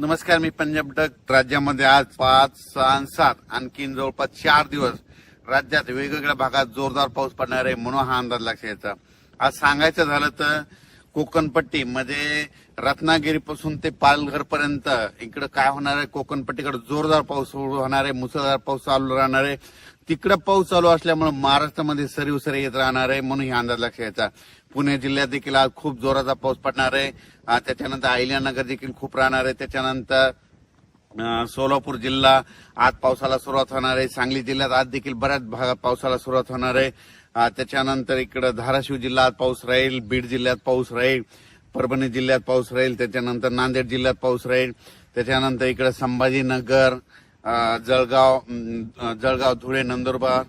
नमस्कार, मी पंजाब डक. राज्यामध्ये आज 5, 6, 7 आणखीन जवळपास 4 दिवस राज्यात वेगवेगळ्या भागात जोरदार पाऊस पडणार आहे म्हणून हा अंदाज लक्षात यायचा. आज सांगायचं झालं तर कोकणपट्टी म्हणजे रत्नागिरीपासून ते पालघर पर्यंत इकडे काय होणार आहे, कोकणपट्टीकडे जोरदार पाऊस होणार आहे, मुसळधार पाऊस चालू राहणार आहे. तिकडे पाऊस चालू असल्यामुळे महाराष्ट्रामध्ये सरी उसरी येत राहणार आहे म्हणून हा अंदाज लक्षात यायचा. पुणे जिल्ह्यात देखील आज खूप जोराचा पाऊस पडणार आहे. त्याच्यानंतर अहिल्यानगर देखील खूप राहणार आहे. त्याच्यानंतर सोलापूर जिल्हा आज पावसाला सुरुवात होणार आहे. सांगली जिल्ह्यात आज देखील बऱ्याच भागात पावसाला सुरुवात होणार आहे. त्याच्यानंतर इकडे धाराशिव जिल्ह्यात पाऊस राहील, बीड जिल्ह्यात पाऊस राहील, परभणी जिल्ह्यात पाऊस राहील, त्याच्यानंतर नांदेड जिल्ह्यात पाऊस राहील, त्याच्यानंतर इकडे संभाजीनगर, जळगाव, धुळे, नंदुरबार,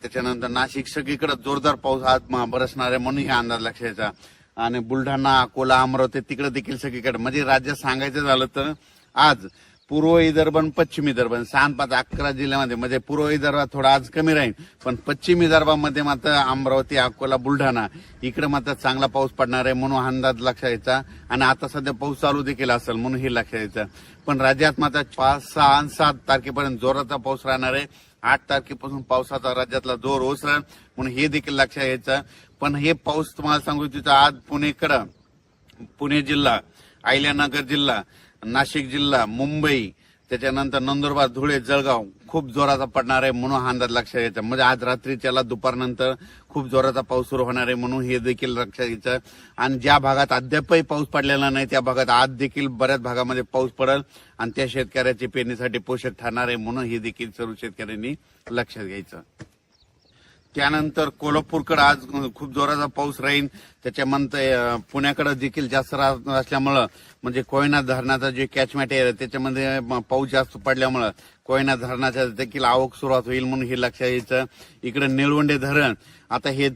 त्याच्यानंतर नाशिक सगळीकडे जोरदार पाऊस आज बरसणार आहे म्हणून हा अंदाज लक्षात यायचा. आणि बुलढाणा, अकोला, अमरावती तिकडे देखील सगळीकडे म्हणजे राज्यात सांगायचं झालं तर आज पूर्व विदर्भ आणि पश्चिम विदर्भ 6-5-11 जिल्ह्यामध्ये म्हणजे पूर्व विदर्भात थोडा आज कमी राहील, पण पश्चिम विदर्भामध्ये मात्र अमरावती, अकोला, बुलढाणा इकडे मात्र चांगला पाऊस पडणार आहे म्हणून अंदाज लक्षात यायचा. आणि आता सध्या पाऊस चालू देखील असेल म्हणून हे लक्षात यायचं. पण राज्यात मात्र 5, 6 आणि 7 तारखेपर्यंत जोराचा पाऊस राहणार आहे. 8 तारखेपासून पावसाचा राज्यातला जोर ओसरेल म्हणून हे देखील लक्षात यायचं. पण हे पाऊस तुम्हाला सांगू इच्छितो, आज पुणे जिल्हा, अहिल्यानगर जिल्हा, नाशिक जिल्हा, मुंबई, त्याच्यानंतर नंदुरबार, धुळे, जळगाव खूप जोराचा पडणार आहे म्हणून हा अंदाज लक्षात यायचा. म्हणजे आज रात्रीच्याला दुपारनंतर खूप जोराचा पाऊस सुरू होणार आहे म्हणून हे देखील लक्षात यायचं. आणि ज्या भागात अद्यापही पाऊस पडलेला नाही त्या भागात आज देखील बऱ्याच भागामध्ये पाऊस पडेल आणि त्या शेतकऱ्याची पेरणीसाठी पोषक ठरणार आहे म्हणून हे देखील सर्व शेतकऱ्यांनी लक्षात घ्यायचं. त्यानंतर कोल्हापूरकडे आज खूप जोराचा पाऊस राहील. त्याच्यानंतर पुण्याकडे देखील जास्त असल्यामुळं म्हणजे कोयना धरणाचा जे कॅचमेंट आहे त्याच्यामध्ये पाऊस जास्त पडल्यामुळं कोयना धरणाच्या देखील आवक सुरुवात होईल म्हणून हे लक्षात यायचं. इकडे निळवंडे धरण आता हे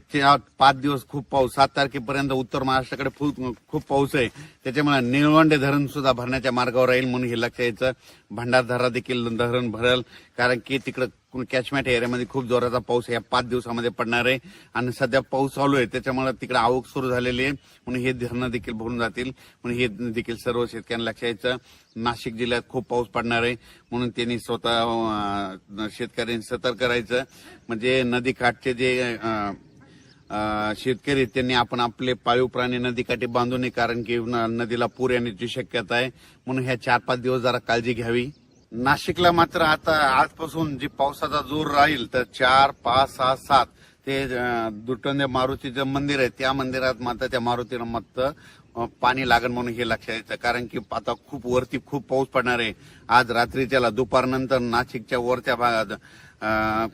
5 दिवस खूप पाऊस, 7 तारखेपर्यंत उत्तर महाराष्ट्राकडे खूप पाऊस आहे, त्याच्यामुळे निळवंडे धरण सुद्धा भरण्याच्या मार्गावर राहील म्हणून हे लक्षात यायचं. भंडारदरा देखील धरण भरेल कारण की तिकडे कॅचमेंट एरियामध्ये खूप जोराचा पाऊस या 5 दिवसामध्ये पडणार आहे आणि सध्या पाऊस चालू आहे त्याच्यामुळे तिकडे आवक सुरू झालेली आहे म्हणून हे धरणं देखील भरून जातील म्हणून हे देखील सर्व शेतकऱ्यांना लक्षात यायचं. नाशिक जिल्ह्यात खूप पाऊस पडणार आहे म्हणून त्यांनी स्वतः शेतकऱ्यांनी सतर्क करायचं. म्हणजे नदीकाठचे जे शेतकरी त्यांनी आपण आपले पाळीव प्राणी नदीकाठी बांधू नये कारण की नदीला पूर येण्याची शक्यता आहे म्हणून ह्या 4-5 दिवस जरा काळजी घ्यावी. नाशिकला मात्र आता आजपासून जी पावसाचा जोर राहील तर 4, 5, 6, 7 ते दुटंदे मारुतीचं मंदिर आहे त्या मंदिरात मात्र त्या मारुतीला मात्र पाणी लागेल म्हणून हे लक्षात यायचं. कारण की आता वरती खूप पाऊस पडणार आहे. आज रात्रीच्याला दुपारनंतर नाशिकच्या वरच्या भागात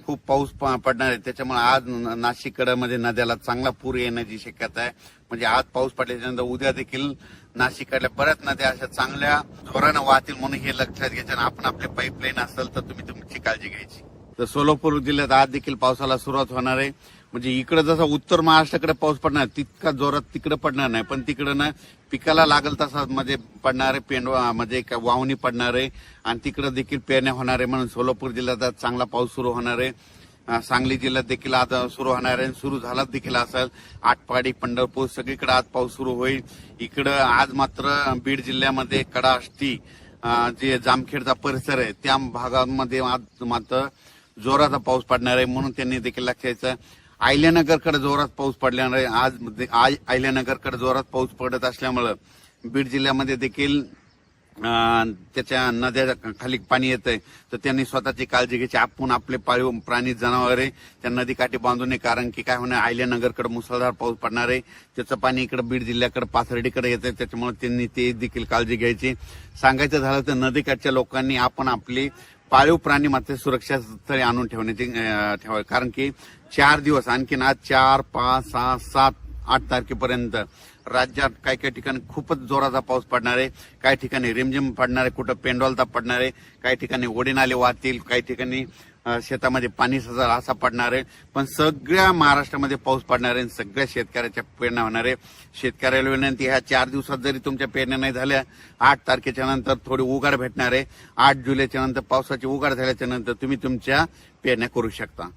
खूप पाऊस पडणार आहे त्याच्यामुळे आज नाशिककडे मध्ये नद्याला चांगला पूर येण्याची शक्यता आहे. म्हणजे आज पाऊस पडल्याच्यानंतर उद्या देखील नाशिककडल्या बऱ्याच नद्या अशा चांगल्या जोरानं वाहतील म्हणून हे लक्षात घ्यायचं. आणि आपण आपले पाईपलाईन असेल तर तुम्ही तुमची काळजी घ्यायची. तर सोलापूर जिल्ह्यात आज देखील पावसाला सुरुवात होणार आहे. म्हणजे इकडे जसा उत्तर महाराष्ट्राकडे पाऊस पडणार तितका जोरात तिकडे पडणार नाही पण तिकडे ना पिकाला लागल तसा म्हणजे पडणार आहे, पेंडवा म्हणजे वावणी पडणार आहे आणि तिकडे देखील पेरण्या होणार आहे म्हणून सोलापूर जिल्ह्यात आज चांगला पाऊस सुरू होणार आहे. सांगली जिल्ह्यात देखील आज सुरू होणार आहे, सुरू झाला देखील असेल. आटपाडी, पंढरपूर सगळीकडे आज पाऊस सुरू होईल. इकडं आज मात्र बीड जिल्ह्यामध्ये कडाष्टी जे जामखेडचा परिसर आहे त्या भागांमध्ये आज मात्र जोराचा पाऊस पडणार आहे म्हणून त्यांनी देखील लक्षात यायचं. अहिल्यानगरकडे जोरात पाऊस पडणार आहे. आज अहिल्यानगरकडे जोरात पाऊस पडत असल्यामुळं बीड जिल्ह्यामध्ये देखील त्याच्या नद्या खाली पाणी येतंय तर त्यांनी स्वतःची काळजी घ्यायची. आपण आपले पाळीव प्राणी जनावरे त्या नदीकाठी बांधू नये कारण की काय होणार अहिल्यानगरकडे मुसळधार पाऊस पडणार आहे त्याचं पाणी इकडे बीड जिल्ह्याकडे पाथर्डीकडे येतंय त्याच्यामुळे त्यांनी ते देखील काळजी घ्यायची. सांगायचं झालं तर नदीकाठच्या लोकांनी आपण आपली पाळीव प्राणी मात्र सुरक्षा स्थळी आणून ठेवावे कारण की 4 दिवस आणखीन आज 4, 5, 6, 7, 8 तारखेपर्यंत राज्यात काही काही ठिकाणी खूपच जोराचा पाऊस पडणार आहे. काही ठिकाणी रिमझिम पडणार आहे, कुठं पेंडॉलता पडणार आहे, काही ठिकाणी ओढे नाले वाहतील, काही ठिकाणी शेतामध्ये पाणी सजल असा पडणार आहे. पण सगळ्या महाराष्ट्रामध्ये पाऊस पडणार आहे सगळ्या शेतकऱ्याच्या पेरण्या होणार आहे. शेतकऱ्याला विनंती ह्या 4 दिवसात जरी तुमच्या पेरण्या नाही झाल्या 8 तारखेच्या नंतर थोडी उघाड भेटणार आहे. 8 जुलैच्या नंतर पावसाची उघाड झाल्याच्या नंतर तुम्ही तुमच्या पेरण्या करू शकता.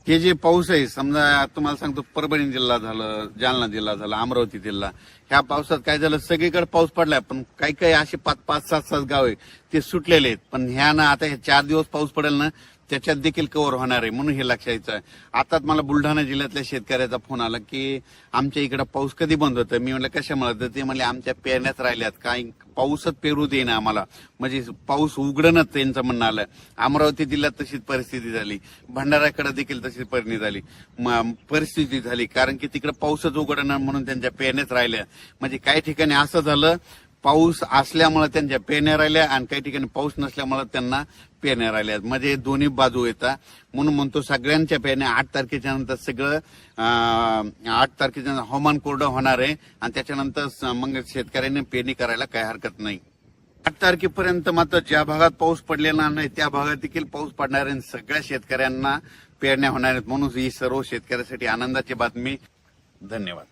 हे जे पाऊस आहे समजा तुम्हाला सांगतो परभणी जिल्हा झालं, जालना जिल्हा झाला, अमरावती जिल्हा, ह्या पावसात काय झालं सगळीकडे पाऊस पडलाय, पण काही काही असे 5-7 गाव आहे ते सुटलेले आहेत. पण ह्या ना आता हे 4 दिवस पाऊस पडेल ना त्याच्यात देखील कव्हर होणार आहे, म्हणून हे लक्षात यायचं आहे. आताच मला बुलढाणा जिल्ह्यातल्या शेतकऱ्याचा फोन आला की आमच्या इकडे पाऊस कधी बंद होतं. मी म्हणलं कशामुळे, तर ते म्हणले आमच्या पेरण्यात राहिल्यात, काही पाऊसच पेरू देईना आम्हाला, म्हणजे पाऊस उघडणच त्यांचं म्हणणं आलं. अमरावती जिल्ह्यात तशीच परिस्थिती झाली, भंडाऱ्याकडे देखील तशीच परिस्थिती झाली, कारण की तिकडे पाऊसच उघडणं म्हणून त्यांच्या पेरण्यात राहिल्या. म्हणजे काही ठिकाणी असं झालं पाऊस असल्यामुळे त्यांच्या पेरण्या राहिल्या आणि काही ठिकाणी पाऊस नसल्यामुळे त्यांना पेरण्या राहिल्या. म्हणजे दोन्ही बाजू येतात. म्हणून म्हणतो सगळ्यांच्या पेरण्या 8 तारखेच्या नंतर सगळं 8 तारखेच्या हवामान कोरडं होणार आहे आणि त्याच्यानंतर मग शेतकऱ्यांनी पेरणी करायला काही हरकत नाही. 8 तारखेपर्यंत मात्र ज्या भागात पाऊस पडलेला नाही त्या भागात देखील पाऊस पडणार आहे, सगळ्या शेतकऱ्यांना पेरण्या होणार आहेत. म्हणून ही सर्व शेतकऱ्यांसाठी आनंदाची बातमी. धन्यवाद.